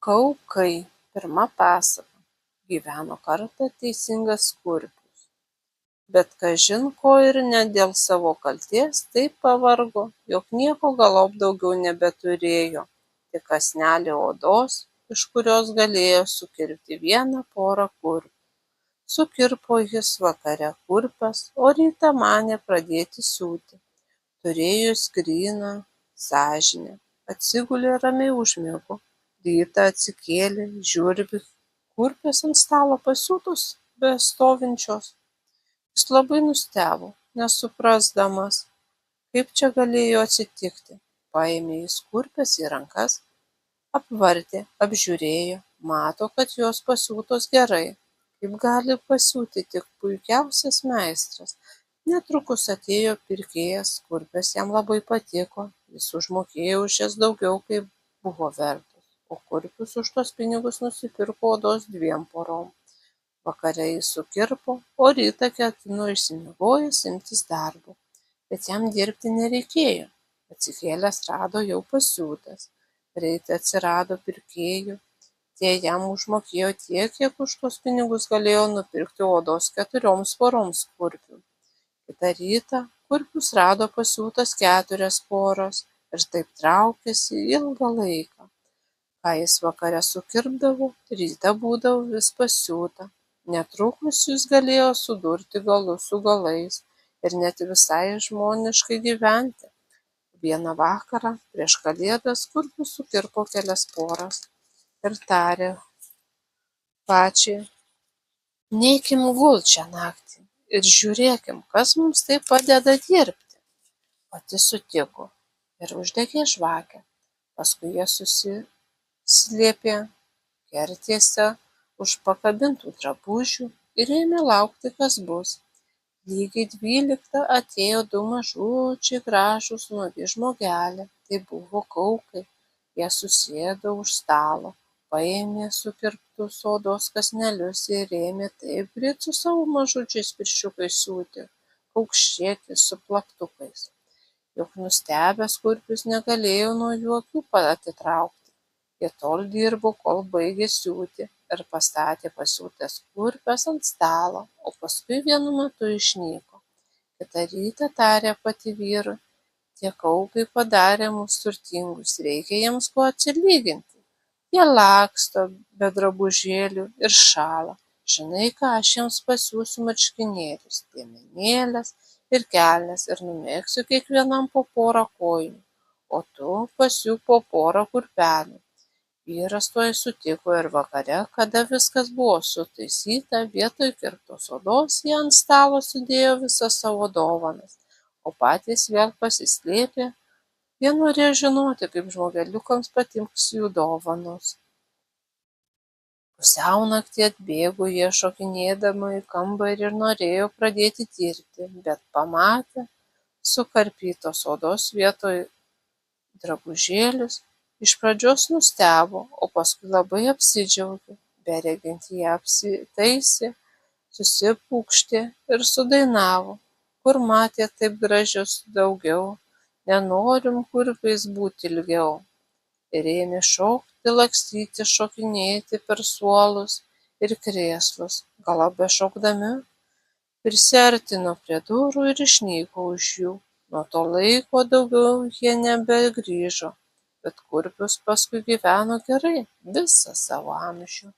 Kaukai pirma pasaka. Gyveno kartą teisingas kurpius, bet kažin ko ir ne dėl savo kaltės taip pavargo, jog nieko galop daugiau nebeturėjo, tik kąsnelį odos, iš kurios galėjo sukirpti vieną porą kurpių. Sukirpo jis vakare kurpes, o rytą manė pradėti siūti. Turėjus gryną sąžinę, atsigulė ramiai užmigo. Rytą atsikėlė, žiūri kurpės ant stalo pasiūtos bestovinčios. Jis labai nustebo, nesuprasdamas, kaip čia galėjo atsitikti. Paėmė jis kurpes į rankas, apvartė, apžiūrėjo, mato, kad jos pasiūtos gerai, kaip gali pasiūti tik puikiausias meistras. Netrukus atėjo pirkėjas, kurpės jam labai patiko, jis užmokėjo už jas daugiau, kaip buvo vertos, o kurpius už tuos pinigus nusipirko odos 2 porom. Vakare jis sukirpo, o rytą ketino išsimiegojęs imtis darbo, bet jam dirbti nereikėjo. Atsikėlęs rado jau pasiūtas. Greitai atsirado pirkėjų, tie jam užmokėjo tiek, kiek už tuos pinigus galėjo nupirkti odos 4 poroms kurpių. Kitą rytą kurpius rado pasiūtas 4 poras ir taip traukėsi ilgą laiką. Ką jis vakare sukirpdavo, rytą būdavo vis pasiūta. Netrukus jis galėjo sudurti galus su galais ir net visai žmoniškai gyventi. Vieną vakarą prieš kalėdas kurpius sukirpo kelias poras ir tarė pačiai: "Neikim gult šią naktį ir žiūrėkim, kas mums taip padeda dirbti." Pati sutiko ir uždegė žvakę. Paskui jie susislėpė kertėse už pakabintų drabužių ir ėmė laukti, kas bus. Lygiai 12 atėjo 2 mažučiai gražūs nuogi žmogeliai. Tai buvo kaukai. Jie susėdo už stalo, paėmė sukirptus odos kąsnelius ir ėmė taip greit su savo mažučiais pirščiukais siūti, kaukšėti su plaktukais, jog nustebęs kurpius negalėjo nuo jų akių atitraukti. Jie tol dirbo, kol baigė siūti ir pastatė pasiūtas kurpes ant stalo, o paskui vienu metu išnyko. Kitą rytą tarė pati vyrui: "Tie kaukai padarė mus turtingus, reikia jiems kuo atsilyginti. Jie laksto be drabužėlių ir šąla. Žinai ką, aš jiems pasiūsiu marškinėlius, liemenėles ir kelnes ir numegsiu kiekvienam po porą kojinių, o tu pasiūk po porą kurpelių." Vyras tuoj sutiko ir vakare, kada viskas buvo sutaisyta, vietoj kirptos odos jie ant stalo sudėjo visas savo dovanas, o patys vėl pasislėpė. Jie norėjo žinoti, kaip žmogeliukams patiks jų dovanos. Pusiaunaktį atbėgo jie šokinėdama į kambarį ir norėjo pradėti dirbti, bet pamatę sukarpytos odos vietoj drabužėlius, iš pradžios nustebo, o paskui labai apsidžiaugė. Beregint jie apsitaisė, susipūkštė ir sudainavo: "Kur matė taip gražius daugiau, nenorim kurpiais būti ilgiau." Ir ėmė šokti, lakstyti, šokinėti per suolus ir krėslus. Galop bešokdami prisiartino prie durų ir išnyko už jų. Nuo to laiko daugiau jie nebegrįžo, bet kurpius paskui gyveno gerai visą savo amžių.